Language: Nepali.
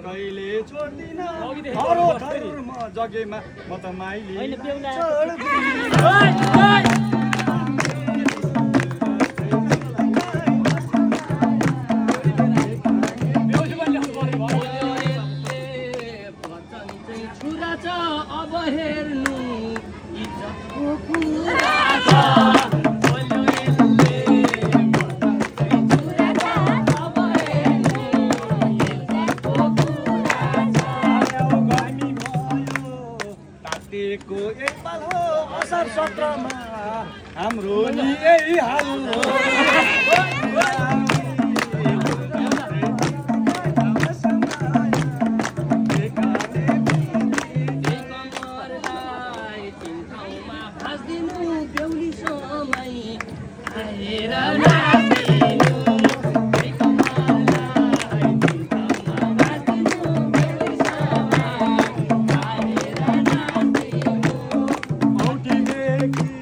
कहिले छोड्दिन हरो धर्म जगेमा म त माइली अब हेर्नु इज्जतको कुरा छ को एकपाल हो असार 17 मा हाम्रो नि यही हाल हो